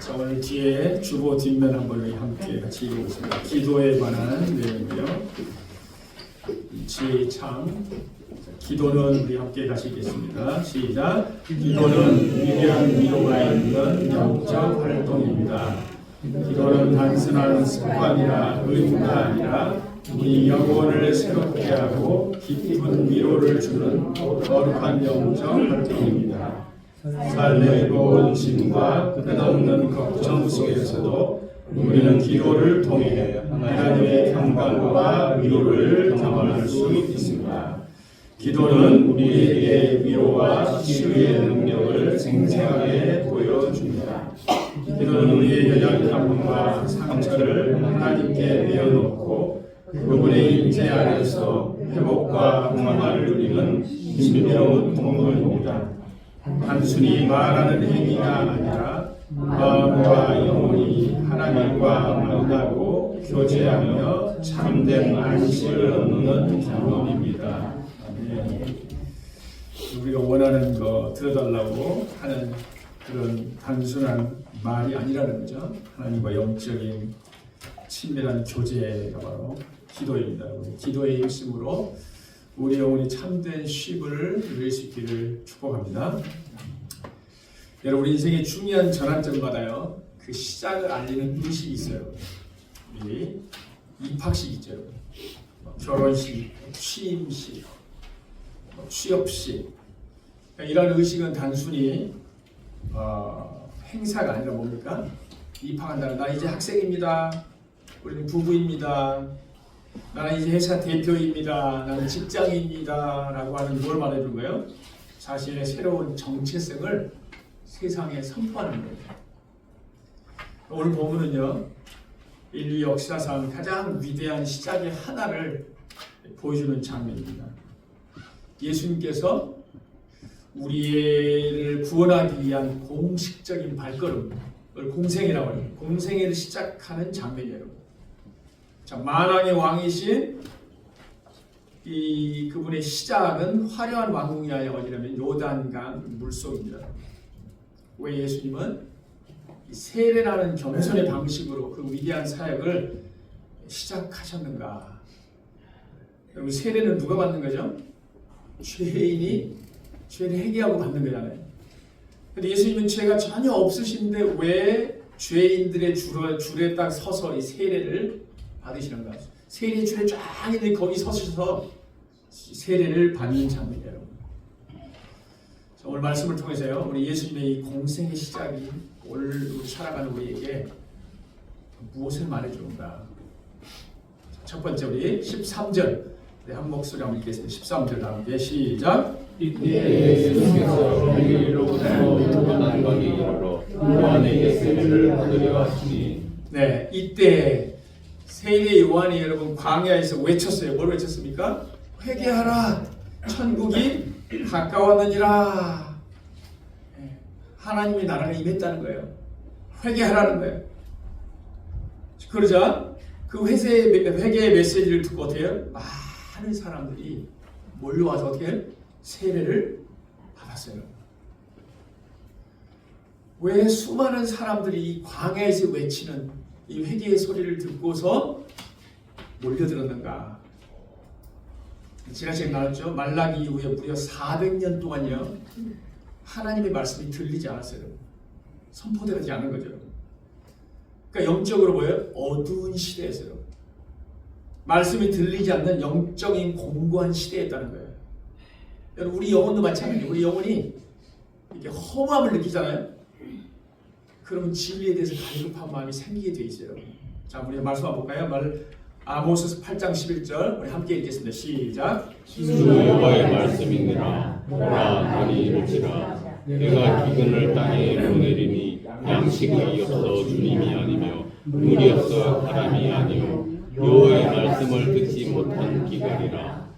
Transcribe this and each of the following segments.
자, 오늘 뒤에 주보 뒷면 한번 우리 함께 같이 읽어보겠습니다. 기도에 관한 내용이고요. 지창. 기도는 우리 함께 다시 읽겠습니다. 시작. 기도는 위대한 위로가 있는 영적 활동입니다. 기도는 단순한 습관이나 의무가 아니라 우리 영혼을 새롭게 하고 깊은 위로를 주는 거룩한 영적 활동입니다. 삶의 무거운 짐과 끝없는 걱정 속에서도 우리는 기도를 통해 하나님의 평강과 위로를 경험할 수 있습니다. 기도는 우리에게 위로와 치유의 능력을 생생하게 보여줍니다. 기도는 우리의 연약함과 상처를 하나님께 내어놓고 그분의 인재 안에서 회복과 평화를 누리는 신비로운 통로입니다. 단순히 말하는 행위가 아니라 마음과 영혼이 하나님과 만나고 교제하며 참된 안식을 얻는 경험입니다. 우리가 원하는 거 들어달라고 하는 그런 단순한 말이 아니라는 거죠. 하나님과 영적인 친밀한 교제가 바로 기도입니다. 기도의 힘씀으로 우리 영혼이 참된 쉼을 누릴 수 있기를 축복합니다. 여러분, 우리 인생의 중요한 전환점마다요, 그 시작을 알리는 의식이 있어요. 우리 입학식 있죠. 결혼식, 취임식, 취업식. 이런 의식은 단순히 행사가 아니라 뭡니까? 입학한다는, 나 이제 학생입니다. 우리는 부부입니다. 나는 이제 회사 대표입니다. 나는 직장인입니다. 라고 하는 뭘 말해주는 거예요? 자신의 새로운 정체성을 세상에 선포하는 거예요. 오늘 본문은요, 인류 역사상 가장 위대한 시작의 하나를 보여주는 장면입니다. 예수님께서 우리를 구원하기 위한 공식적인 발걸음을 공생애라고 해요. 공생애를 시작하는 장면이에요. 자, 만왕의 왕이신 그분의 시작은 화려한 왕궁이 아니라 어디냐면 요단강 물속입니다. 왜 예수님은 세례라는 겸손의 방식으로 그 위대한 사역을 시작하셨는가? 여러분, 세례는 누가 받는 거죠? 죄인이 죄를 회개하고 받는 거잖아요. 근데 예수님은 죄가 전혀 없으신데 왜 죄인들의 줄에 딱 서서 이 세례를 받으시는가? 세례 줄에 쫙 있는 거기 서셔서 세례를 받는 장면이에요. 오늘 말씀을 통해서요, 우리 예수님의 이 공생의 시작이 오늘 우리 살아가는 우리에게 무엇을 말해주는가? 첫 번째, 우리 13절 한 목소리 한번 읽겠습니다. 13절 함께 시작. 이때 예수께서 갈릴리로부터 일어난 것이 이르러 요한에게 세례를 받으려 하시니. 네, 이때 세례 요한이 여러분 광야에서 외쳤어요. 뭘 외쳤습니까? 회개하라, 천국이 가까웠느니라. 하나님의 나라가 임했다는 거예요. 회개하라는 거예요. 그러자 그 회개의 메시지를 듣고 어떻게 해요? 많은 사람들이 몰려와서 어떻게 해요? 세례를 받았어요. 왜 수많은 사람들이 광야에서 외치는 이 회개의 소리를 듣고서 몰려들었는가? 지난 시간에 나왔죠. 말라기 이후에 무려 400년 동안요, 하나님의 말씀이 들리지 않았어요. 선포되지 않은 거죠. 그러니까 영적으로 뭐예요? 어두운 시대에서요, 말씀이 들리지 않는 영적인 공고한 시대였다는 거예요. 여러분, 우리 영혼도 마찬가지예요. 우리 영혼이 이렇게 허무함을 느끼잖아요. 그러면 진리에 대해서 갈급한 마음이 생기게 돼 있어요. 자, 우리 말씀 한번 볼까요? 아모스 8장 11절 우리 함께 읽겠습니다. 시작. 주 여호와의 말씀이니라. 보라, 너니 이르지라. 내가 기근을 땅에 보내리니 양식이 없어 주님이 아니며 물이 없어 바람이 아니요 여호와의 말씀을 듣지 못한 기근이라.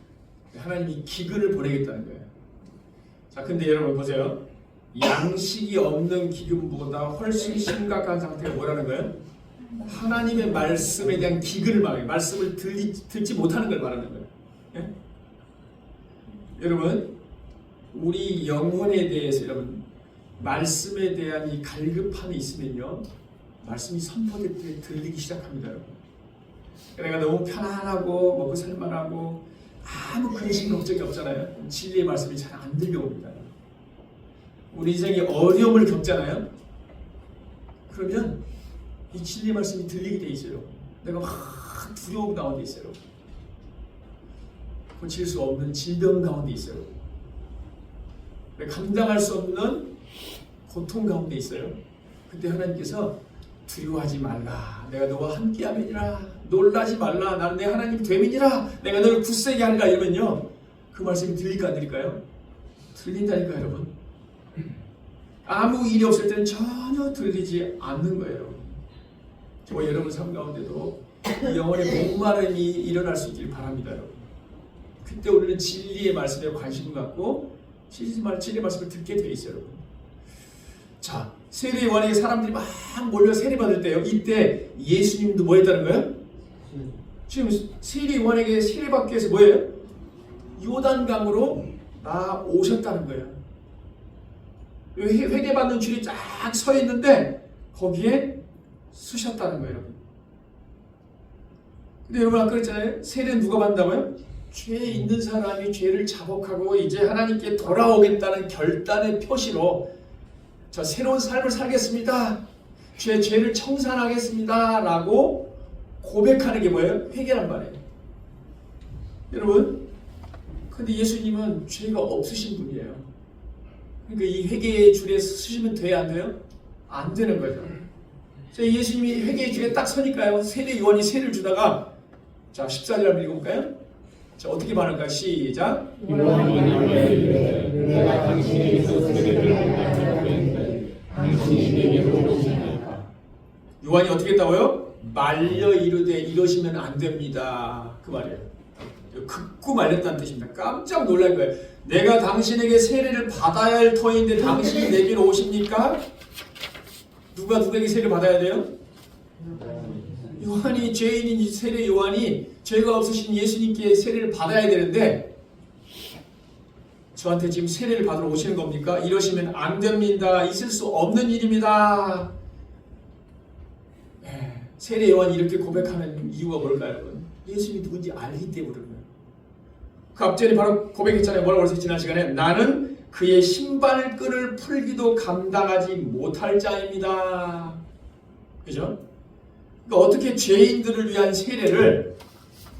하나님이 기근을 보내겠다는 거예요. 자, 근데 여러분 보세요. 양식이 없는 기근보다 훨씬 심각한 상태가 뭐라는 거예요? 하나님의 말씀에 대한 기근을 말해요. 말씀을 듣지 못하는 걸 말하는 거예요. 예? 여러분, 우리 영혼에 대해서 여러분 말씀에 대한 이 갈급함이 있으면요, 말씀이 선포될 때 들리기 시작합니다. 여러분. 내가 너무 편안하고 먹고 살만하고 아무 근심 걱정이 없잖아요. 진리의 말씀이 잘 안 들려옵니다. 우리 인생에 어려움을 겪잖아요. 그러면 이 진리의 말씀이 들리게 돼 있어요. 내가 막 두려움 가운데 있어요. 고칠 수 없는 질병 가운데 있어요. 내가 감당할 수 없는 고통 가운데 있어요. 그때 하나님께서 두려워하지 말라. 내가 너와 함께함이니라. 놀라지 말라. 나는 내 하나님 됨이니라. 내가 너를 굳세게 하리라. 이러면요, 그 말씀이 들릴까 안 들릴까요? 들린다니까요, 여러분. 아무 일이 없을 때는 전혀 들리지 않는 거예요. 저와 여러분 삶 가운데도 영혼의 목마름이 일어날 수 있길 바랍니다, 여러분. 그때 우리는 진리의 말씀에 관심을 갖고 진리의 말씀을 듣게 되어 있어요, 여러분. 자, 세례 요한에게 사람들이 막 몰려 세례 받을 때요, 이때 예수님도 뭐 했다는 거예요? 지금 세례 요한에게 세례 받기 위해서 뭐예요? 요단강으로 오셨다는 거예요. 회개 받는 줄이 쫙 서 있는데 거기에 쓰셨다는 거예요. 근데 여러분 아까 그랬잖아요. 세례는 누가 받는다고요? 죄 있는 사람이 죄를 자복하고 이제 하나님께 돌아오겠다는 결단의 표시로 저 새로운 삶을 살겠습니다. 죄를 청산하겠습니다. 라고 고백하는 게 뭐예요? 회개란 말이에요. 여러분, 근데 예수님은 죄가 없으신 분이에요. 그러니까 이 회개의 줄에 서시면 돼요, 안 돼요? 안 되는 거죠. 예수님이 회개의 줄에 딱 서니까요, 세례 요한이 세례를 주다가, 자, 14절 한번 읽어볼까요? 자, 어떻게 말할까요? 시작. 요한이 이르되 내가 당신에게서 세례를 받았는데 당신이 내게로 오시나이까. 요한이 어떻게 했다고요? 말려 이르되 이러시면 안 됩니다. 그 말이에요. 극구 말렸다는 뜻입니다. 깜짝 놀랄 거예요. 내가 당신에게 세례를 받아야 할 터인데 당신이 내게로 오십니까? 누가 누구에게 세례를 받아야 돼요? 요한이, 죄인인 세례 요한이 죄가 없으신 예수님께 세례를 받아야 되는데 저한테 지금 세례를 받으러 오시는 겁니까? 이러시면 안 됩니다. 있을 수 없는 일입니다. 세례 요한이 이렇게 고백하는 이유가 뭘까요, 여러분? 예수님이 누군지 알기 때문에 그래요. 그 앞전에 바로 고백했잖아요. 뭐라고 그랬어요? 지난 시간에 나는 그의 신발끈을 풀기도 감당하지 못할 자입니다. 그죠? 그러니까 어떻게 죄인들을 위한 세례를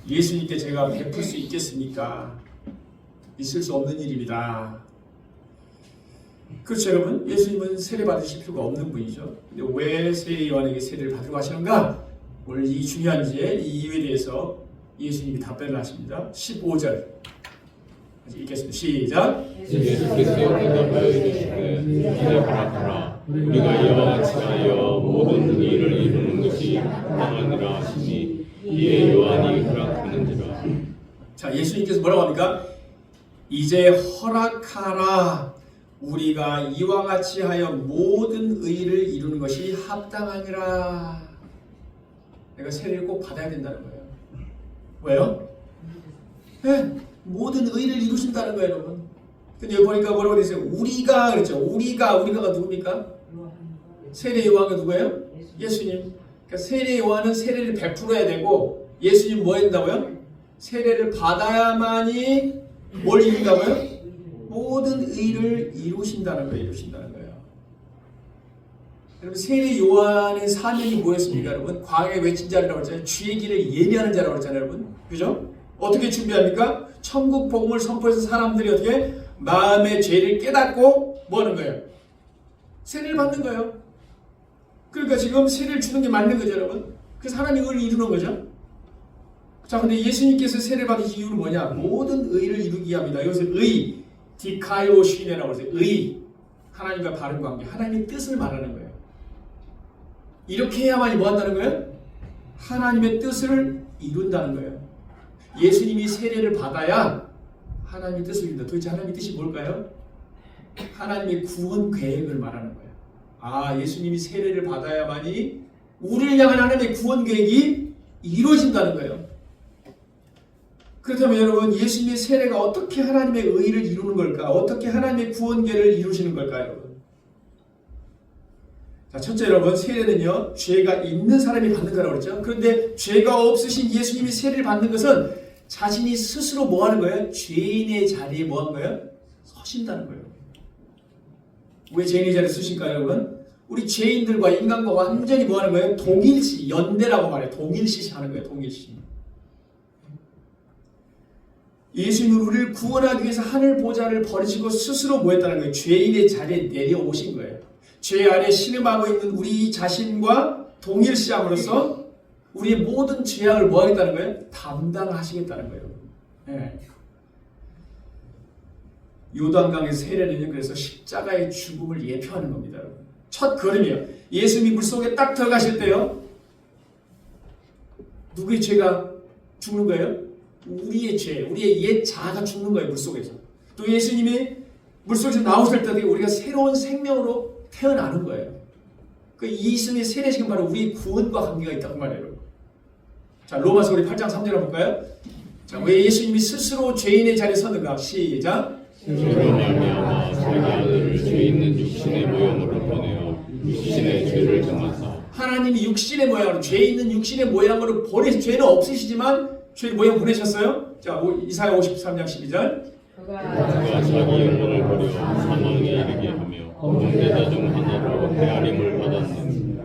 예수님께 제가 베풀 수 있겠습니까? 있을 수 없는 일입니다. 그렇죠, 여러분? 예수님은 세례 받으실 필요가 없는 분이죠. 근데 왜 세례 요한에게 세례를 받으러 가시는가? 오늘 이 중요한 이 이유에 대해서 예수님이 답변을 하십니다. 15절 읽겠습니다. 시작. 예수께서 대답하여 이르시되 이제 바라보라. 우리가 이와 같이 하여 모든 일을 이루는 것이 합당하니라 하시니 이에 요한이 허락하는지라. 자, 예수님께서 뭐라고 합니까? 이제 허락하라. 우리가 이와 같이 하여 모든 의를 이루는 것이 합당하니라. 내가 세례를 꼭 받아야 된다는 거예요. 왜요? 네, 모든 의를 이루신다는 거예요, 여러분. 근데 여기 보니까 뭐라고 되어 있어요? 우리가 그랬죠. 우리가가 누굽니까? 세례 요한은 누구예요? 예수님. 그러니까 세례 요한은 세례를 베풀어야 되고 예수님 뭐 한다고요? 세례를 받아야만이 뭘 이룬다고요? 모든 의를 이루신다는 거예요. 여러분, 세례 요한의 사명이 뭐였습니까, 여러분? 광야에 외친 자라고 했잖아요. 주의 길을 예비하는 자라고 했잖아요, 여러분. 그죠? 어떻게 준비합니까? 천국 복음을 선포해서 사람들이 어떻게 마음의 죄를 깨닫고 뭐 하는 거예요? 세례를 받는 거예요. 그러니까 지금 세례를 주는 게 맞는 거죠, 여러분. 그래서 하나님의 의를 이루는 거죠. 자, 근데 예수님께서 세례를 받으신 이유는 뭐냐? 모든 의를 이루기 위함이다. 여기서 의, 디카이오시네라고 해서 의, 하나님과 바른 관계, 하나님의 뜻을 말하는 거예요. 이렇게 해야만이 뭐 한다는 거예요? 하나님의 뜻을 이룬다는 거예요. 예수님이 세례를 받아야 하나님의 뜻을 이룬다. 도대체 하나님의 뜻이 뭘까요? 하나님의 구원 계획을 말하는 거예요. 아, 예수님이 세례를 받아야만이 우리를 향한 하나님의 구원 계획이 이루어진다는 거예요. 그렇다면 여러분, 예수님의 세례가 어떻게 하나님의 의를 이루는 걸까? 어떻게 하나님의 구원 계획을 이루시는 걸까요, 여러분? 자, 첫째 여러분, 세례는요 죄가 있는 사람이 받는 거라고 그랬죠. 그런데 죄가 없으신 예수님이 세례를 받는 것은 자신이 스스로 뭐 하는 거예요? 죄인의 자리에 뭐 하는 거예요? 서신다는 거예요. 왜 죄인의 자리에 서신가요, 여러분? 우리 죄인들과 인간과 완전히 뭐 하는 거예요? 동일시, 연대라고 말해요. 동일시 하는 거예요. 동일시. 예수님은 우리를 구원하기 위해서 하늘 보좌를 버리시고 스스로 뭐 했다는 거예요? 죄인의 자리에 내려오신 거예요. 죄 아래 신음하고 있는 우리 자신과 동일시함으로써 우리의 모든 죄악을 뭐 하겠다는 거예요? 담당하시겠다는 거예요. 네. 요단강의 세례는요, 그래서 십자가의 죽음을 예표하는 겁니다. 첫 걸음이에요. 예수님이 물속에 딱 들어가실 때요, 누구의 죄가 죽는 거예요? 우리의 죄, 우리의 옛 자아가 죽는 거예요, 물속에서. 또 예수님이 물속에서 나오실 때 우리가 새로운 생명으로 태어나는 거예요. 그 예수님의 세례식은 바로 우리의 구원과 관계가 있다고 말해요. 자, 로마서 우리 8장 3절 한번 볼까요? 자, 왜 예수님이 스스로 죄인의 자리에 섰는가? 시작. 죄로 말미암아 자기 아들을 죄 있는 육신의 모형으로 보내어 육신의 죄를 정하사. 하나님이 육신의 모양으로, 죄 있는 육신의 모양으로 보내, 죄는 없으시지만 죄의 모양 보내셨어요. 자, 이사야 53장 12절. 그가 자기 영혼을 버려 사망에 이르게 하며 범죄자 중 하나로 헤아림을 받았느니.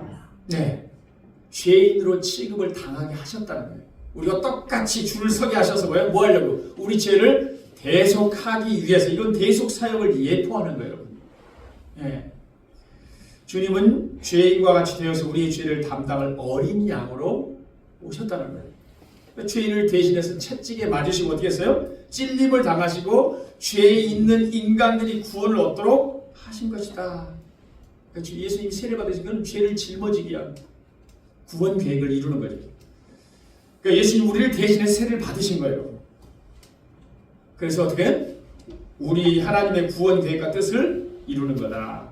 네, 죄인으로 취급을 당하게 하셨다는 거예요. 우리가 똑같이 줄을 서게 하셔서 뭐예요? 뭐 하려고? 우리 죄를 대속하기 위해서. 이건 대속 사역을 예포하는 거예요. 네. 주님은 죄인과 같이 되어서 우리의 죄를 담당할 어린 양으로 오셨다는 거예요. 죄인을 대신해서 채찍에 맞으시고 어떻게 했어요? 찔림을 당하시고 죄에 있는 인간들이 구원을 얻도록 하신 것이다. 그러니까 예수님이 세례 받으신 건 죄를 짊어지기 위한 구원 계획을 이루는 거죠. 그러니까 예수님 우리를 대신해서 세례를 받으신 거예요. 그래서 어떻게? 우리 하나님의 구원 계획과 뜻을 이루는 거다.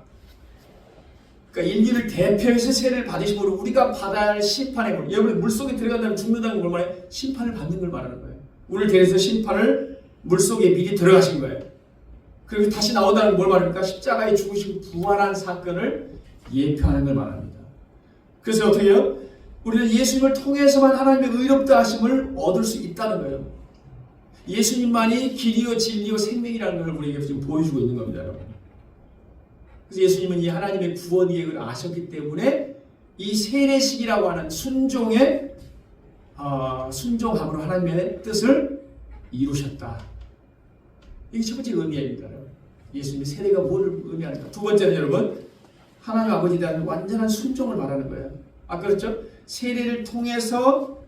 그러니까 인류를 대표해서 세례를 받으심으로 우리가 받아야 할 심판의 물. 여러분, 물속에 들어간다면 죽는다는 걸 말해? 심판을 받는 걸 말하는 거예요. 우리를 대해서 심판을 물속에 미리 들어가신 거예요. 그리고 다시 나온다는 걸 말합니까? 십자가에 죽으시고 부활한 사건을 예표하는 걸 말합니다. 그래서 어떻게 해요? 우리는 예수님을 통해서만 하나님의 의롭다 하심을 얻을 수 있다는 거예요. 예수님만이 길이요 진리요 생명이라는 걸 우리에게 지금 보여주고 있는 겁니다, 여러분. 그래서 예수님은 이 하나님의 구원 계획을 아셨기 때문에 이 세례식이라고 하는 순종의 순종함으로 하나님의 뜻을 이루셨다. 이게 첫 번째 의미입니다. 예수님의 세례가 뭘 의미하는가? 두 번째는 여러분, 하나님 아버지에 대한 완전한 순종을 말하는 거예요. 아까 그랬죠? 세례를 통해서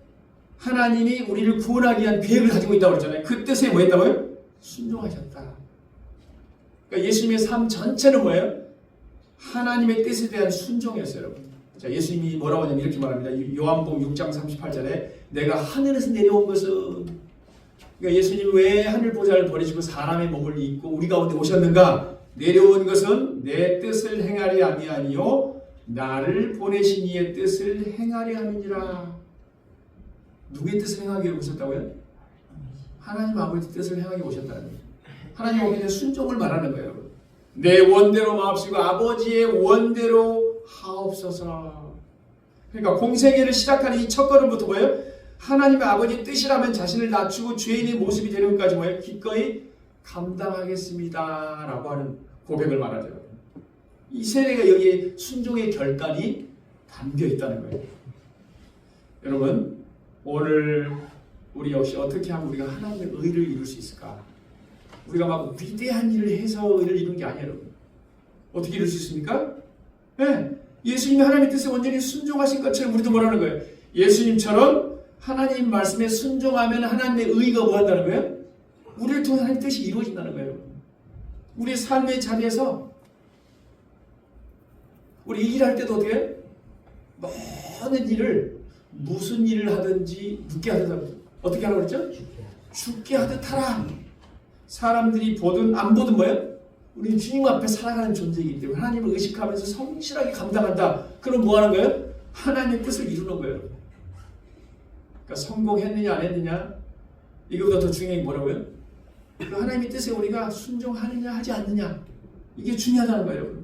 하나님이 우리를 구원하기 위한 계획을 가지고 있다고 그랬잖아요. 그 뜻에 뭐 했다고요? 순종하셨다. 그러니까 예수님의 삶 전체는 뭐예요? 하나님의 뜻에 대한 순종이었어요, 여러분. 자, 예수님이 뭐라고 하냐면 이렇게 말합니다. 요한복음 6장 38절에 내가 하늘에서 내려온 것은, 그러니까 예수님이 왜 하늘 보좌를 버리시고 사람의 몸을 입고 우리 가운데 오셨는가? 내려온 것은 내 뜻을 행하려 함이 아니요 나를 보내신 이의 뜻을 행하려 함이니라. 누구의 뜻을 행하기 위해 오셨다고요? 하나님 아버지 뜻을 행하기 위해 오셨다는 거예요. 하나님 아버지의 순종을 말하는 거예요. 내 원대로 마옵시고 아버지의 원대로 하옵소서. 그러니까 공생애를 시작하는 이 첫 걸음부터 뭐예요? 하나님의 아버지의 뜻이라면 자신을 낮추고 죄인의 모습이 되는 것까지 뭐예요? 기꺼이 감당하겠습니다 라고 하는 고백을 말하죠. 이 세례가 여기에 순종의 결단이 담겨 있다는 거예요. 여러분, 오늘 우리 역시 어떻게 하면 우리가 하나님의 의를 이룰 수 있을까? 우리가 막 위대한 일을 해서 의를 이루는 게 아니에요, 여러분. 어떻게 이룰 수 있습니까? 네, 예수님이 하나님의 뜻에 완전히 순종하신 것처럼 우리도 뭐라는 거예요? 예수님처럼 하나님 말씀에 순종하면 하나님의 의가 뭐 한다는 거예요? 우리를 통해 하나님의 뜻이 이루어진다는 거예요. 우리의 삶의 자리에서 우리 일할 때도 어떻게 해요? 모든 일을 무슨 일을 하든지 죽게 하듯 어떻게 하라고 그랬죠? 죽게 하듯 하라. 사람들이 보든 안 보든 뭐예요? 우리 주님 앞에 살아가는 존재이기 때문에 하나님을 의식하면서 성실하게 감당한다. 그럼 뭐 하는 거예요? 하나님의 뜻을 이루는 거예요. 그러니까 성공했느냐 안 했느냐 이거보다 더 중요한 게 뭐라고요? 그 하나님의 뜻에 우리가 순종하느냐 하지 않느냐 이게 중요하다는 거예요.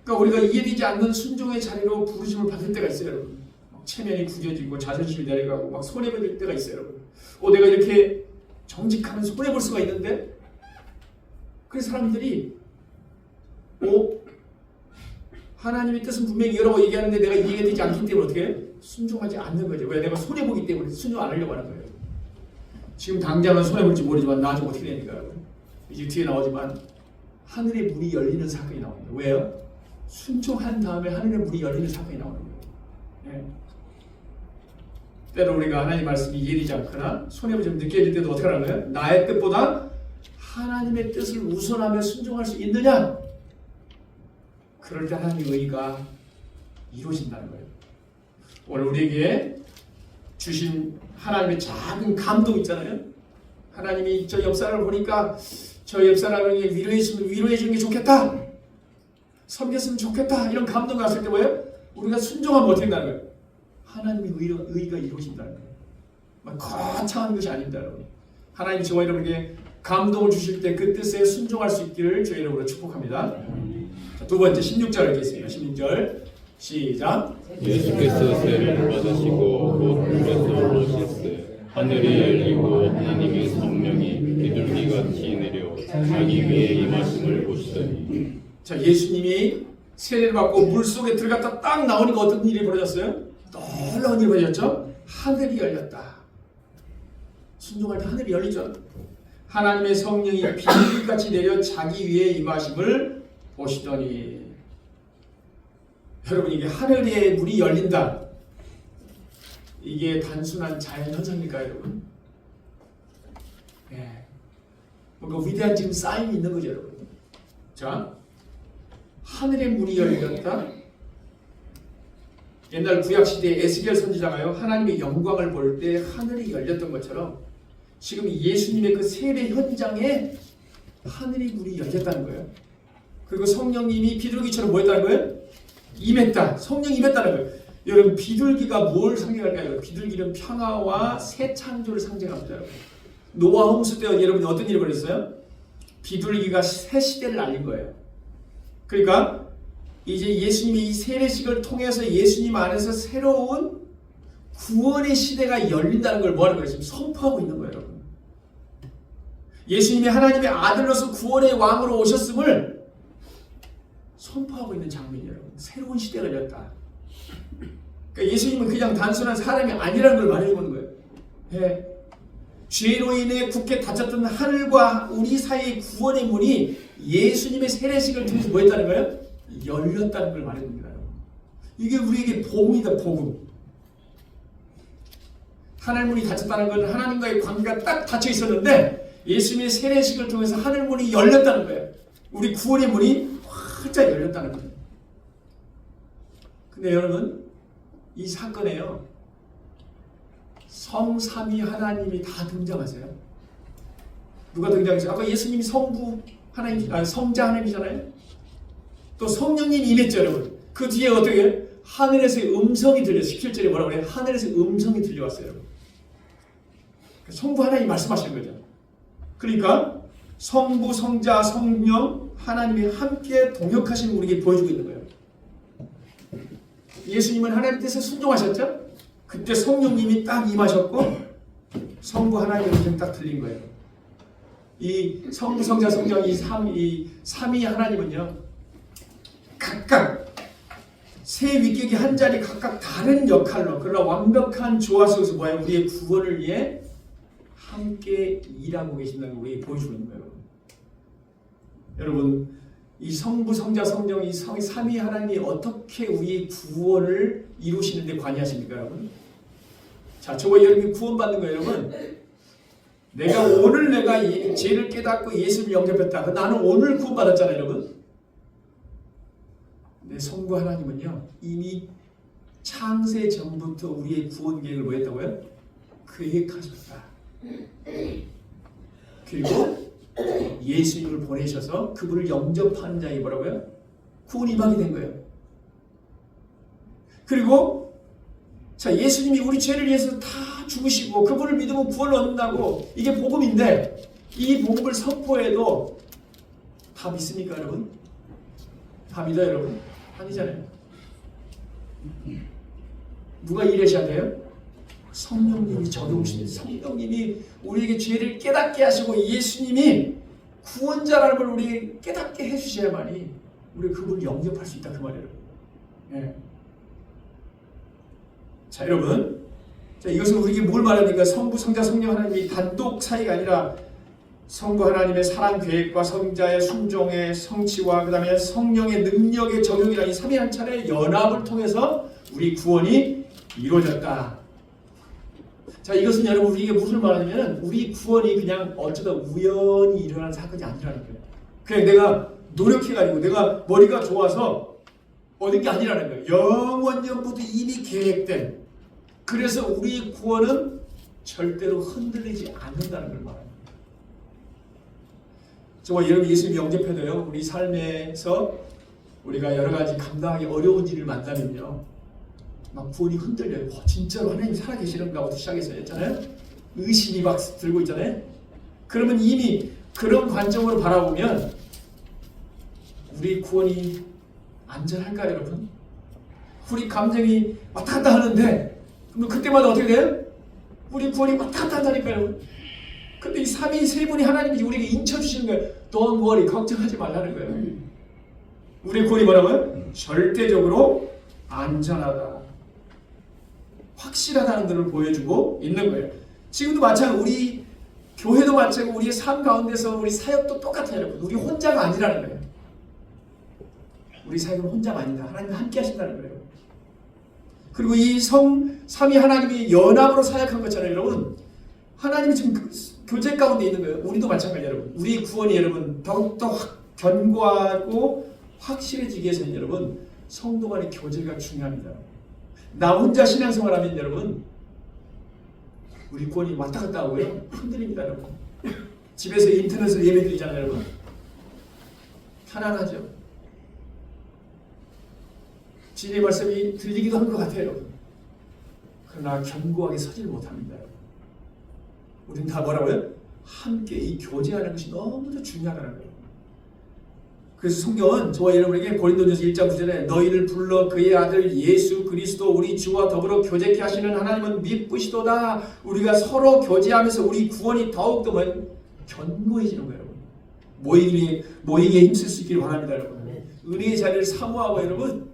그러니까 우리가 이해되지 않는 순종의 자리로 부르심을 받을 때가 있어요, 여러분. 체면이 구겨지고 자존심이 내려가고 막 손해볼 때가 있어요, 여러분. 내가 이렇게 정직하면 손해볼 수가 있는데, 그래서 사람들이 하나님의 뜻은 분명히 이라고 얘기하는데 내가 이해가 되지 않기 때문에 어떻게 해? 순종하지 않는 거죠. 왜? 내가 손해보기 때문에 순종 안 하려고 하는 거예요. 지금 당장은 손해볼지 모르지만 나중에 어떻게 되니까, 이제 뒤에 나오지만 하늘의 문이 열리는 사건이 나옵니다. 왜요? 순종한 다음에 하늘의 문이 열리는 사건이 나오는 거예요. 네. 때로 우리가 하나님 말씀이 이해되지 않거나 손해가 좀 느껴질 때도 어떻게 하는 거예요? 나의 뜻보다 하나님의 뜻을 우선하며 순종할 수 있느냐? 그럴 때 하나님의 의가 이루어진다는 거예요. 오늘 우리에게 주신 하나님의 작은 감동 있잖아요. 하나님이 저 옆사람을 보니까 저 옆사람에게 위로해 주는 게 좋겠다, 섬겼으면 좋겠다, 이런 감동 갔을 때 뭐예요? 우리가 순종하면 어떻게 된다는 거예요? 하나님의 의가 이루어진다는 거예요. 막 거창한 것이 아닙니다, 여러분. 하나님 저와 여러분에게 감동을 주실 때 그 뜻에 순종할 수 있기를 저희 여러분으로 축복합니다. 자, 두 번째 16절 읽겠습니다. 16절 시작. 예수께서 세를 받으시고 곧 물에서 오셨으 하늘이 열리고 하나님의 성령이 비둘기같이 내려 자기 위에 임하심을 보시더니. 자, 예수님이 세례를 받고 물속에 들어갔다 딱 나오니까 어떤 일이 벌어졌어요? 놀라운 일이 벌어졌죠? 하늘이 열렸다. 순종할 때 하늘이 열리죠. 하나님의 성령이 비둘기같이 내려 자기 위에 임하심을 보시더니. 여러분, 이게 하늘의 문이 열린다, 이게 단순한 자연현상일까요, 여러분? 네. 뭔가 위대한 지금 사인이 있는 거죠, 여러분. 자, 하늘의 문이 열렸다. 옛날 구약시대에 에스겔 선지자가요, 하나님의 영광을 볼 때 하늘이 열렸던 것처럼 지금 예수님의 그 세례 현장에 하늘의 문이 열렸다는 거예요. 그리고 성령님이 비둘기처럼 뭐 했다는 거예요? 임했다. 성령이 임했다는 거예요. 여러분, 비둘기가 뭘 상징할까요? 비둘기는 평화와 새 창조를 상징합니다. 노아 홍수 때 여러분이 어떤 일이 벌어졌어요? 비둘기가 새 시대를 알린 거예요. 그러니까 이제 예수님이 이 세례식을 통해서 예수님 안에서 새로운 구원의 시대가 열린다는 걸 뭐하는 거예요? 지금 선포하고 있는 거예요, 여러분. 예수님이 하나님의 아들로서 구원의 왕으로 오셨음을 선포하고 있는 장면이에요, 여러분. 새로운 시대가 열렸다. 그러니까 예수님은 그냥 단순한 사람이 아니라는 걸 말해주는 거예요. 네. 죄로 인해 굳게 닫혔던 하늘과 우리 사이의 구원의 문이 예수님의 세례식을 통해서 뭐 했다는 거예요? 열렸다는 걸 말해줍니다. 이게 우리에게 복음이다, 복음. 하늘 문이 닫혔다는 건 하나님과의 관계가 딱 닫혀 있었는데 예수님의 세례식을 통해서 하늘 문이 열렸다는 거예요. 우리 구원의 문이 활짝 열렸다는 거예요. 근데 여러분, 이 사건에요, 성삼위 하나님이 다 등장하세요. 누가 등장했어요? 아까 예수님이 성부 하나님, 성자 하나님이잖아요. 또 성령님이 임했죠, 여러분. 그 뒤에 어떻게 하늘에서의 음성이 들렸어요. 17절에 뭐라고 그래요? 하늘에서 음성이 들려왔어요, 여러분. 성부 하나님이 말씀하시는 거죠. 그러니까 성부, 성자, 성령 하나님이 함께 동역하시는 우리에게 보여주고 있는 거예요. 예수님은 하나님 뜻에 순종하셨죠? 그때 성령님이 딱 임하셨고 성부 하나님의 음성이 딱 들린 거예요. 이 성부, 성자, 성령 이 삼위 하나님은요, 각각 세 위격이 한 자리 각각 다른 역할로, 그러나 완벽한 조화 속에서 뭐예요? 우리의 구원을 위해 함께 일하고 계신다는 걸 우리에게 보여주고 있는 거예요. 여러분, 이 성부, 성자, 성령, 이 삼위 하나님이 어떻게 우리의 구원을 이루시는 데 관여하십니까, 여러분? 자, 저와 여러분이 구원받는 거예요, 여러분. 오늘 내가 죄를 깨닫고 예수를 영접했다. 나는 오늘 구원받았잖아요, 여러분. 근데 성부 하나님은요, 이미 창세 전부터 우리의 구원 계획을 뭐 했다고요? 계획하셨다. 그리고 예수님을 보내셔서 그분을 영접하는 자에게 뭐라고요? 구원이 임하게 된 거예요. 그리고 자, 예수님이 우리 죄를 위해서 다 죽으시고 그분을 믿으면 구원을 얻는다고, 이게 복음인데 이 복음을 선포해도 다 믿습니까, 여러분? 다 믿어요, 여러분? 아니잖아요. 누가 일하셔야 돼요? 성령님이 저동신 성령님이 우리에게 죄를 깨닫게 하시고 예수님이 구원자라는 걸 우리에게 깨닫게 해주셔야만이 우리가 그분을 영접할 수 있다 그 말이에요. 예. 자 여러분, 자 이것은 우리에게 뭘 말합니까? 성부, 성자, 성령 하나님이 단독 사이가 아니라 성부 하나님의 사랑 계획과 성자의 순종의 성취와 그 다음에 성령의 능력의 적용이라는 이 삼위일체의 연합을 통해서 우리 구원이 이루어졌다. 자 이것은 여러분 우리에게 무슨 말하냐면 우리 구원이 그냥 어쩌다 우연히 일어난 사건이 아니라는 거예요. 그냥 내가 노력해가지고 내가 머리가 좋아서 얻은 게 아니라는 거예요. 영원전부터 이미 계획된, 그래서 우리 구원은 절대로 흔들리지 않는다는 걸 말합니다. 정말 여러분 예수님 영접해도요 우리 삶에서 우리가 여러 가지 감당하기 어려운 일을 만나면요 막 구원이 흔들려요. 진짜로 하나님 살아계시는가 부터 시작해서 했잖아요. 의심이 막 들고 있잖아요. 그러면 이미 그런 관점으로 바라보면 우리 구원이 안전할까요 여러분? 우리 감정이 왔다 갔다 하는데 그럼 그때마다 어떻게 돼요? 우리 구원이 왔다 갔다 한다니까요. 근데 이 삼위 세 분이 하나님이 우리에게 인쳐주시는 거예요. Don't worry, 걱정하지 말라는 거예요. 우리 구원이 뭐라고요? 절대적으로 안전하다, 확실하다는 것을 보여주고 있는 거예요. 지금도 마찬가지로 우리 교회도 마찬가지고 우리의 삶 가운데서 우리 사역도 똑같아요 여러분. 우리 혼자가 아니라는 거예요. 우리 사역은 혼자가 아니다. 하나님과 함께 하신다는 거예요. 그리고 이 삼위 하나님이 연합으로 사역한 것처럼 여러분 하나님이 지금 교제 가운데 있는 거예요. 우리도 마찬가지예요 여러분. 우리 구원이 여러분 더욱더 견고하고 확실해지기 위해서는 여러분 성도 간의 교제가 중요합니다. 나 혼자 신앙생활하면 여러분 우리 구원이 왔다 갔다 하고요 흔들립니다 여러분. 집에서 인터넷으로 예배 드리잖아요 여러분. 편안하죠. 진리의 말씀이 들리기도 한 것 같아요 여러분. 그러나 견고하게 서질 못합니다. 우린 다 뭐라고요? 함께 이 교제하는 것이 너무도 중요하다는 거예요. 그래서 성경은 저와 여러분에게 고린도전서 1장 9절에 너희를 불러 그의 아들 예수 그리스도 우리 주와 더불어 교제케 하시는 하나님은 미쁘시도다. 우리가 서로 교제하면서 우리 구원이 더욱더 견고해지는 거예요. 모이기에 힘쓸 수 있기를 바랍니다 여러분. 은혜의 자리를 사모하고 여러분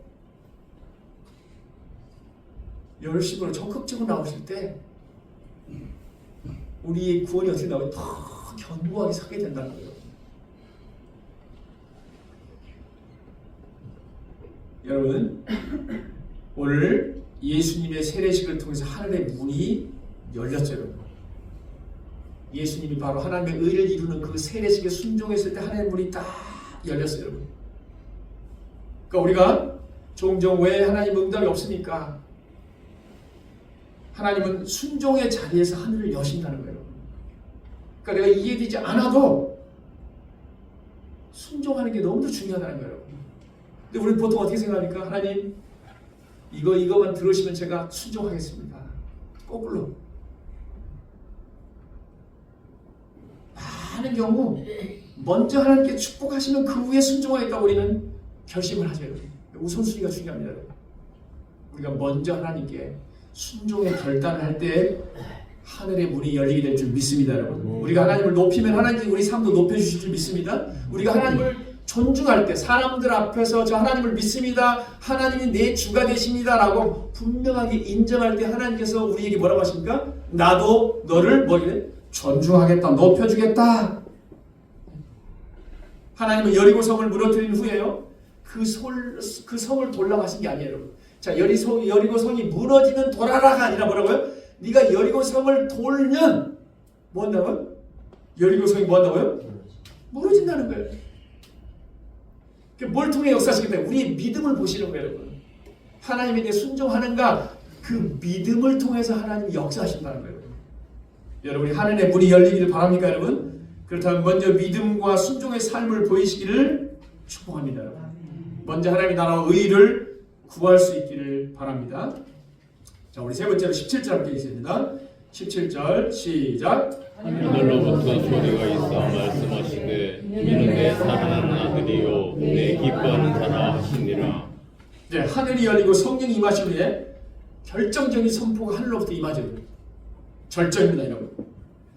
열심으로 적극적으로 나오실 때 우리의 구원이 어떻게 나오면 더 견고하게 서게 된다는 거예요. 여러분 오늘 예수님의 세례식을 통해서 하늘의 문이 열렸죠 여러분. 예수님이 바로 하나님의 의를 이루는 그 세례식에 순종했을 때 하늘의 문이 딱 열렸어요 여러분. 그러니까 우리가 종종 왜 하나님 응답이 없습니까? 하나님은 순종의 자리에서 하늘을 여신다는 거예요. 그러니까 내가 이해되지 않아도 순종하는 게 너무도 중요하다는 거예요. 근데 우리는 보통 어떻게 생각합니까? 하나님 이거만 들으시면 제가 순종하겠습니다. 거꾸로 많은 경우 먼저 하나님께 축복하시면 그 후에 순종하겠다고 우리는 결심을 하죠. 우선순위가 중요합니다. 우리가 먼저 하나님께 순종의 결단을 할 때 하늘의 문이 열리게 될 줄 믿습니다 여러분. 우리가 하나님을 높이면 하나님이 우리 삶도 높여주실 줄 믿습니다. 우리가 하나님을 존중할 때 사람들 앞에서 저 하나님을 믿습니다, 하나님이 내 주가 되십니다 라고 분명하게 인정할 때 하나님께서 우리에게 뭐라고 하십니까? 나도 너를 존중하겠다, 높여주겠다. 하나님은 여리고성을 무너뜨린 후에요 그 성을 돌아가신 게 아니에요 여러분. 자, 여리고성이 무너지면 돌아라가 아니라 뭐라고요? 네가 여리고성을 돌면 뭐 한다고요? 여리고성이 뭐 한다고요? 무너진다는 거예요. 뭘 통해 역사하시겠다? 우리의 믿음을 보시는 거예요 여러분. 하나님에 대해 순종하는가? 그 믿음을 통해서 하나님이 역사하신다는 거예요. 여러분이 하늘의 문이 열리기를 바랍니까 여러분? 그렇다면 먼저 믿음과 순종의 삶을 보이시기를 축복합니다 여러분. 먼저 하나님의 나라와 의를 구할 수 있기를 바랍니다. 자, 우리 세 번째로 17절 함께 읽겠습니다. 17절 시작. 하늘로부터 소리가 있어 말씀하시되 이는 내 사랑하는 아들이요 내 기뻐하는 자라 하시니라. 이제 하늘이 열리고 성령이 임하신 후에 결정적인 선포가 하늘로부터 임하죠. 절정입니다, 여러분.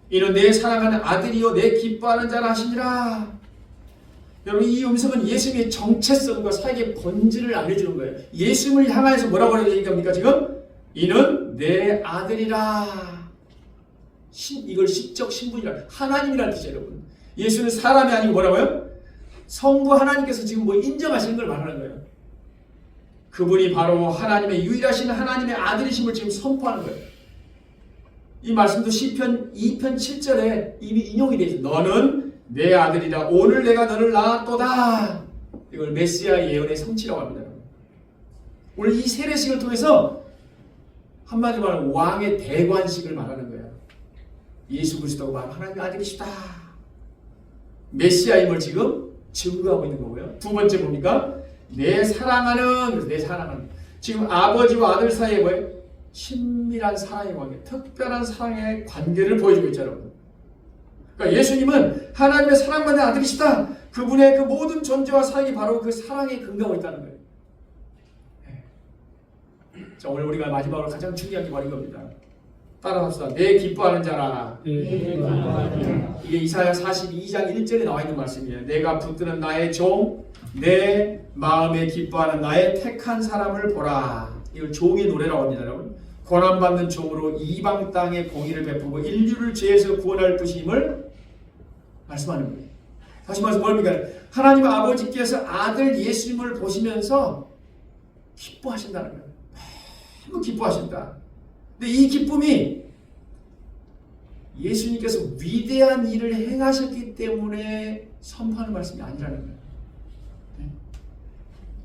이는 내 사랑하는 아들이요 내 기뻐하는 자라 하시니라. 여러분, 이 음성은 예수님의 정체성과 사역의 본질을 알려주는 거예요. 예수님을 향하여서 뭐라고 얘기합니까 지금? 이는 내 아들이라. 이걸 시적 신분이라, 하나님이라는 뜻이에요, 여러분. 예수는 사람이 아니고 뭐라고요? 성부 하나님께서 지금 뭐 인정하시는 걸 말하는 거예요. 그분이 바로 하나님의 유일하신 하나님의 아들이심을 지금 선포하는 거예요. 이 말씀도 시편 2편 7절에 이미 인용이 되어 있어요. 너는 내 아들이다. 오늘 내가 너를 낳았도다. 이걸 메시아 예언의 성취라고 합니다. 오늘 이 세례식을 통해서 한마디로 말하면 왕의 대관식을 말하는 거예요. 예수 그리스도가 바로 하나님의 아들이시다. 메시아임을 지금 증거하고 있는 거고요. 두 번째 뭡니까? 내 사랑하는, 지금 아버지와 아들 사이에 뭐예요? 친밀한 사랑의 관계, 특별한 사랑의 관계를 보여주고 있잖아요. 그러니까 예수님은 하나님의 사랑받는 아들이시다. 그분의 그 모든 존재와 사역이 바로 그 사랑에 근거하고 있다는 거예요. 자, 오늘 우리가 마지막으로 가장 중요한 게 바로 이겁니다. 따라합시다. 내 기뻐하는 자라. 이게 이사야 42장 1절에 나와 있는 말씀이에요. 내가 붙드는 나의 종, 내 마음에 기뻐하는 나의 택한 사람을 보라. 이걸 종의 노래라고 합니다, 여러분. 고난받는 종으로 이방 땅에 공의를 베푸고 인류를 죄에서 구원할 것임을 말씀하는 거예요. 다시 말해서 뭡니까? 하나님 아버지께서 아들 예수님을 보시면서 기뻐하신다는 거예요. 너무 기뻐하신다. 근데 이 기쁨이 예수님께서 위대한 일을 행하셨기 때문에 선포하는 말씀이 아니라는 거예요.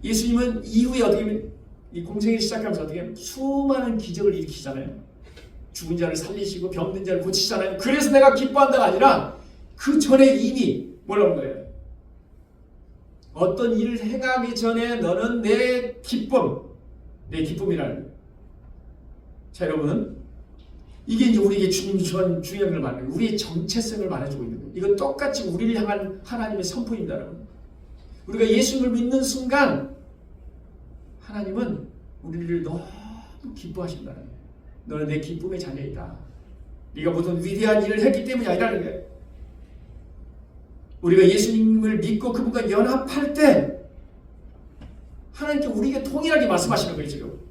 예수님은 이후에 어떻게 이 공생을 시작하면서 어떻게 수많은 기적을 일으키잖아요. 죽은 자를 살리시고 병든 자를 고치시잖아요. 그래서 내가 기뻐한다가 아니라 그 전에 이미 뭐라는 거예요? 어떤 일을 행하기 전에 너는 내 기쁨, 내 기쁨이라는 거예요. 자, 여러분, 이게 이제 우리에게 중요한 걸 말해요. 우리의 정체성을 말해주고 있는 거예요. 이건 똑같이 우리를 향한 하나님의 선포입니다, 여러분. 우리가 예수님을 믿는 순간 하나님은 우리를 너무 기뻐하신다는 거예요. 너는 내 기쁨의 자녀이다. 네가 무슨 위대한 일을 했기 때문이 아니라는 거예요. 우리가 예수님을 믿고 그분과 연합할 때 하나님께 우리에게 동일하게 말씀하시는 거예요, 지금.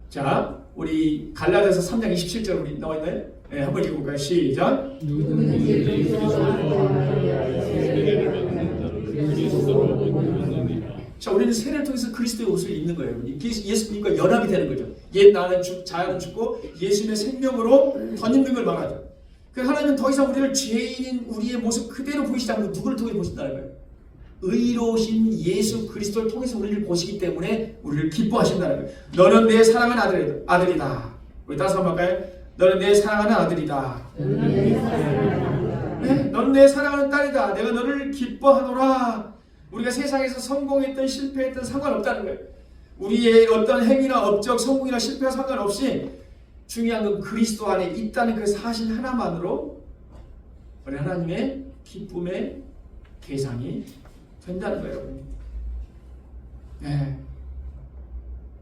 자, 우리 갈라디아서 3장 27절 우리 나와 있나요? 네, 한번 읽어볼까요? 시작. 누구든지 세례를 받는 자는 그리스도로 얻느니라. 자, 우리는 세례를 통해서 그리스도의 옷을 입는 거예요. 예수님과 연합이 되는 거죠. 옛 나는 자아는 죽고 예수님의 생명으로 덧입는 걸 말하죠. 그 하나님은 더 이상 우리를 죄인인 우리의 모습 그대로 보이시지 않고 누구를 통해 보신다는 거예요? 의로우신 예수 그리스도를 통해서 우리를 보시기 때문에 우리를 기뻐하신다는 거예요. 너는 내 사랑하는 아들이다. 우리 따라서 한번 할까요? 너는 내 사랑하는 아들이다. 네? 너는 내 사랑하는 딸이다. 내가 너를 기뻐하노라. 우리가 세상에서 성공했던 실패했던 상관없다는 거예요. 우리의 어떤 행위나 업적, 성공이나 실패와 상관없이 중요한 건 그리스도 안에 있다는 그 사실 하나만으로 우리 하나님의 기쁨의 대상이 된다는 거예요, 여러분. 네.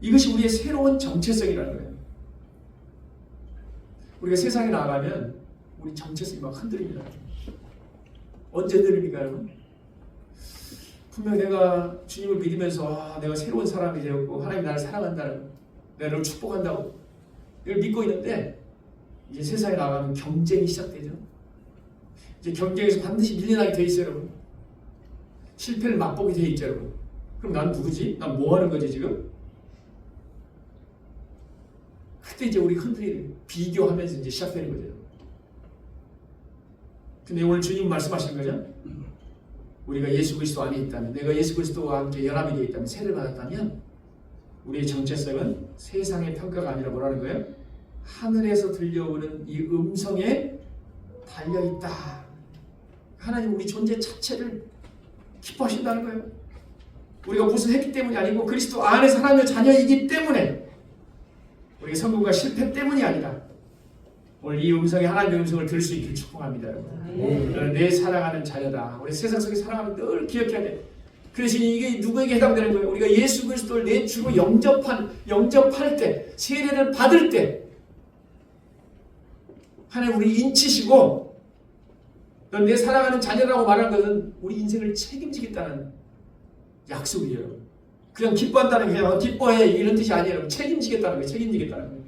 이것이 우리의 새로운 정체성이라는 거예요. 우리가 세상에 나가면 우리 정체성이 막 흔들립니다. 언제 흔들립니까, 여러분? 분명 내가 주님을 믿으면서 내가 새로운 사람이 되었고 하나님이 나를 사랑한다는, 내가 너를 축복한다고 이걸 믿고 있는데 이제 세상에 나가면 경쟁이 시작되죠. 이제 경쟁에서 반드시 밀려나게 돼 있어요, 여러분. 실패를 맛보게 돼 있죠, 여러분. 그럼 난 누구지? 난 뭐 하는 거지 지금? 그때 이제 우리 흔들리는 비교하면서 이제 시작되는 거죠. 근데 오늘 주님 말씀하시는 거죠. 우리가 예수 그리스도 안에 있다면, 내가 예수 그리스도와 함께 연합이 되어 있다면, 세례를 받았다면 우리의 정체성은 세상의 평가가 아니라 뭐라는 거예요? 하늘에서 들려오는 이 음성에 달려있다. 하나님 우리 존재 자체를 기뻐하신다는 거예요. 우리가 무슨 했기 때문이 아니고 그리스도 안에 하나님의 자녀이기 때문에, 우리의 성공과 실패 때문이 아니라 오늘 이 음성에 하나님의 음성을 들을 수 있기를 축복합니다. 너는 내 사랑하는 자녀다. 우리 세상 속에 살아가면 늘 기억해야 돼. 그 대신 이게 누구에게 해당되는 거예요? 우리가 예수 그리스도를 내 주로 영접할 때, 세례를 받을 때 하나님 우리 인치시고 넌 내 사랑하는 자녀라고 말하는 것은 우리 인생을 책임지겠다는 약속이에요. 그냥 기뻐한다는 게 그냥 기뻐해 이런 뜻이 아니에요. 책임지겠다는 거예요. 책임지겠다는 거예요.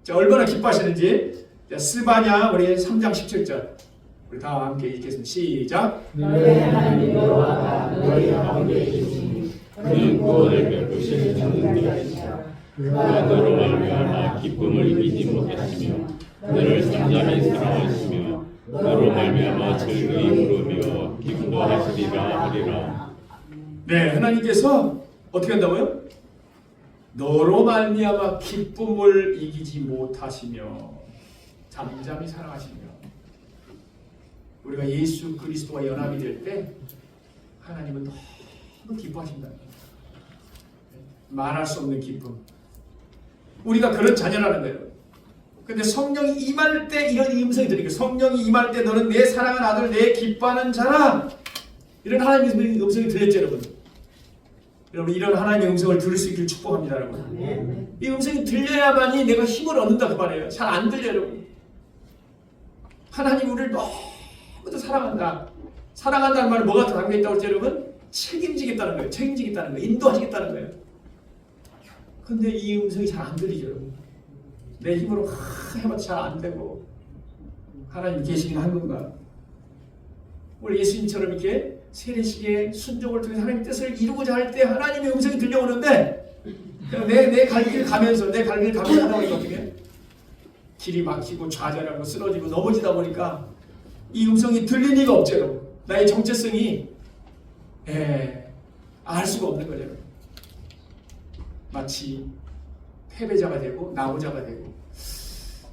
자, 얼마나 기뻐하시는지 스바냐 우리 3장 17절 우리 다 함께 읽겠습니다. 시작. 너희 하나님 여호와가 너희 가운데 계시니 그는 구원을 베푸시는 자들이시라. 그가 너로 말미암아 기쁨을 이기지 못했으며 너를 잠잠히 사랑하시며 너로 말미암아 즐거이 부르며 기뻐하시리라 하리라. 네, 하나님께서 어떻게 한다고요? 너로 말미암아 기쁨을 이기지 못하시며 잠잠히 사랑하시며 우리가 예수 그리스도와 연합이 될 때 하나님은 너무 기뻐하신다. 말할 수 없는 기쁨. 우리가 그런 자녀라는 거예요. 근데 성령이 임할 때 이런 음성이 들리니까 성령이 임할 때 너는 내 사랑하는 아들 내 기뻐하는 자라. 이런 하나님의 음성이 들렸죠, 여러분. 여러분 이런 하나님의 음성을 들을 수 있기를 축복합니다, 여러분. 이 음성이 들려야만이 내가 힘을 얻는다 그 말이에요. 잘 안 들려요, 여러분. 하나님 우리를 너무도 사랑한다. 사랑한다는 말은 뭐가 담겨있다고 했죠, 여러분? 책임지겠다는 거예요. 책임지겠다는 거예요. 인도하시겠다는 거예요. 근데 이 음성이 잘 안 들리죠, 여러분. 내 힘으로 해봐도 잘 안 되고 하나님 계시긴 한 건가? 우리 예수님처럼 이렇게 세례식의 순종을 통해서 하나님의 뜻을 이루고자 할 때 하나님의 음성이 들려오는데 내 갈 길 가면서 하다 보니까 어떻게 길이 막히고 좌절하고 쓰러지고 넘어지다 보니까 이 음성이 들릴 리가 없죠. 나의 정체성이 알 수가 없는 거죠. 마치 패배자가 되고 나고자가 되고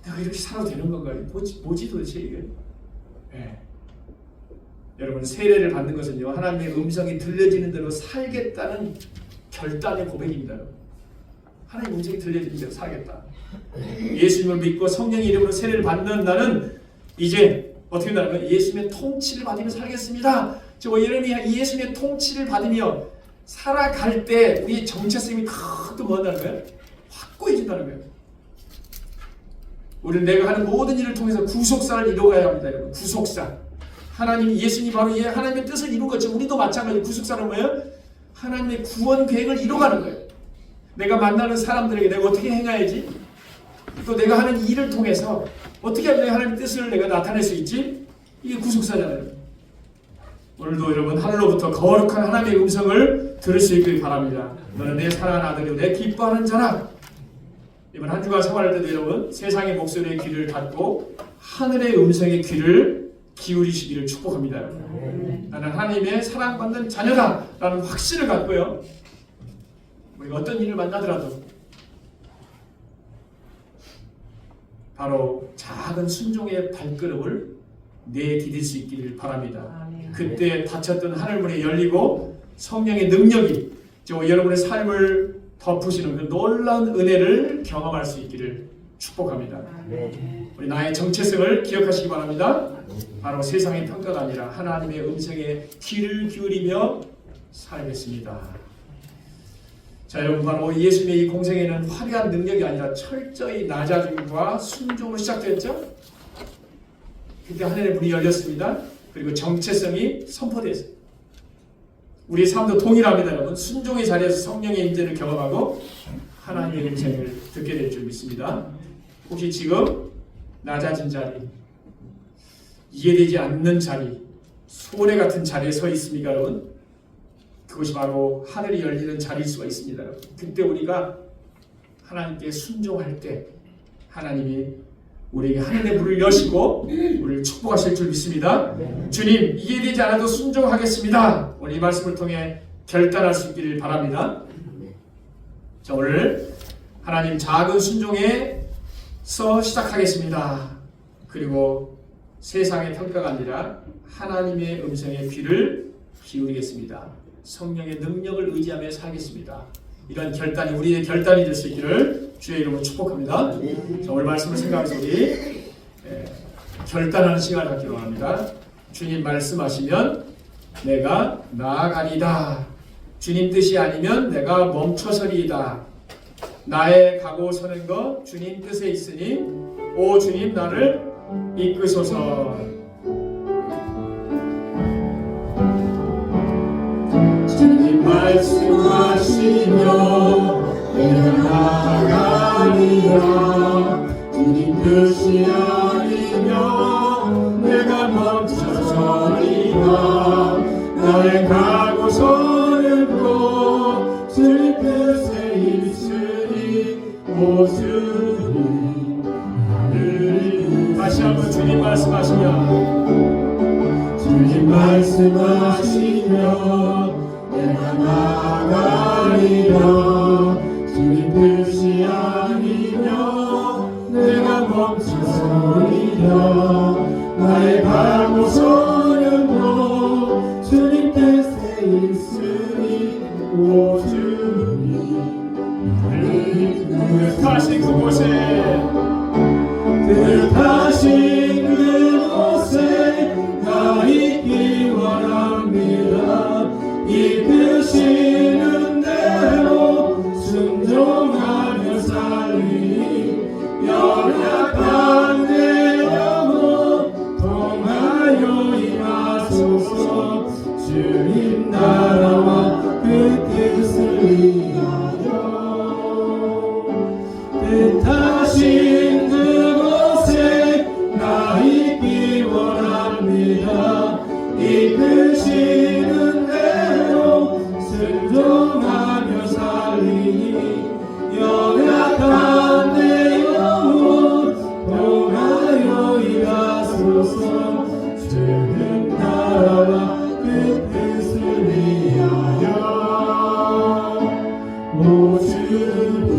내가 이렇게 살아도 되는 건가요? 뭐지 도대체 이게? 여러분 세례를 받는 것은요 하나님의 음성이 들려지는 대로 살겠다는 결단의 고백입니다. 하나님 음성이 들려지는 대로 살겠다. 예수님을 믿고 성령의 이름으로 세례를 받는 나는 이제 어떻게 된다는 거예요? 예수님의 통치를 받으며 살겠습니다. 예수님의 통치를 받으며 살아갈 때 우리의 정체성이 또 뭐한다는 거예요? 확고해진다는 거예요. 우리는 내가 하는 모든 일을 통해서 구속사를 이루어가야 합니다. 여러분. 구속사. 하나님이 예수님이 바로 하나님의 뜻을 이룬 것처럼 우리도 마찬가지로 구속사는 뭐예요? 하나님의 구원 계획을 이루어가는 거예요. 내가 만나는 사람들에게 내가 어떻게 행해야지? 또 내가 하는 일을 통해서 어떻게 하면 하나님의 뜻을 내가 나타낼 수 있지? 이게 구속사잖아요. 오늘도 여러분 하늘로부터 거룩한 하나님의 음성을 들을 수 있길 바랍니다. 너는 내 사랑하는 아들이요 내 기뻐하는 자라. 이번 한 주간 생활할 때도 여러분 세상의 목소리의 귀를 닫고 하늘의 음성의 귀를 기울이시기를 축복합니다. 나는 하나님의 사랑받는 자녀다 라는 확신을 갖고요 우리가 어떤 일을 만나더라도 바로 작은 순종의 발걸음을 내디딜 수 있기를 바랍니다. 그때 닫혔던 하늘문이 열리고 성령의 능력이 여러분의 삶을 덮으시는 그 놀라운 은혜를 경험할 수 있기를 축복합니다. 우리 나의 정체성을 기억하시기 바랍니다. 바로 세상의 평가가 아니라 하나님의 음성에 귀를 기울이며 살겠습니다. 자, 여러분 바로 예수님의 이 공생에는 화려한 능력이 아니라 철저히 낮아짐과 순종으로 시작되었죠. 그때 하늘의 문이 열렸습니다. 그리고 정체성이 선포됐어요. 우리의 삶도 동일합니다. 여러분 순종의 자리에서 성령의 임재를 경험하고 하나님의 음성을 듣게 될 줄 믿습니다. 혹시 지금 낮아진 자리, 이해되지 않는 자리, 소래 같은 자리에 서 있습니까, 여러분? 그것이 바로 하늘이 열리는 자리일 수가 있습니다. 여러분. 그때 우리가 하나님께 순종할 때 하나님이 우리에게 하늘의 문을 여시고 우리를 축복하실 줄 믿습니다. 주님, 이해되지 않아도 순종하겠습니다. 오늘 이 말씀을 통해 결단할 수 있기를 바랍니다. 자, 오늘 하나님 작은 순종에서 시작하겠습니다. 그리고 세상의 평가가 아니라 하나님의 음성에 귀를 기울이겠습니다. 성령의 능력을 의지하며 살겠습니다. 이런 결단이 우리의 결단이 될 수 있기를 주의 이름으로 축복합니다. 자, 오늘 말씀을 생각해서 우리 결단하는 시간을 갖기로 합니다. 주님 말씀하시면 내가 나아가리다. 주님 뜻이 아니면 내가 멈춰서리이다. 나의 가고 서는 것 주님 뜻에 있으니 오 주님 나를 이끄소서. 주님 말씀하시며 내가 나아가리라. 주님 뜻이 아니면 내가 멈춰서리라. 나의 가고 서는 곳 주님 뜻에 있으니 오 주님 나를. 다시 한번 주님 말씀하시며 주님 말씀하시며 내가 나아가리라. 주님 뜻이 아니면 내가 멈춰서리라. 나의 가고 서는 곳 주님 뜻에 있으니 오 주님 뜻하신 그곳에 뜻하신 그곳에 나 있기 원합니다. 이끄시는 대로 순종하며 살리. 연약한 내 영혼 통하여 임하소서. 주님 나라와 그 뜻을 위하여 뜻하신 그곳에 나 있기 원합니다. 이끄시는 대로 순종하며 살리니. 연약한 내 영혼 통하여 일하소서. 주님 나라와 그 뜻을 위하여 오 주님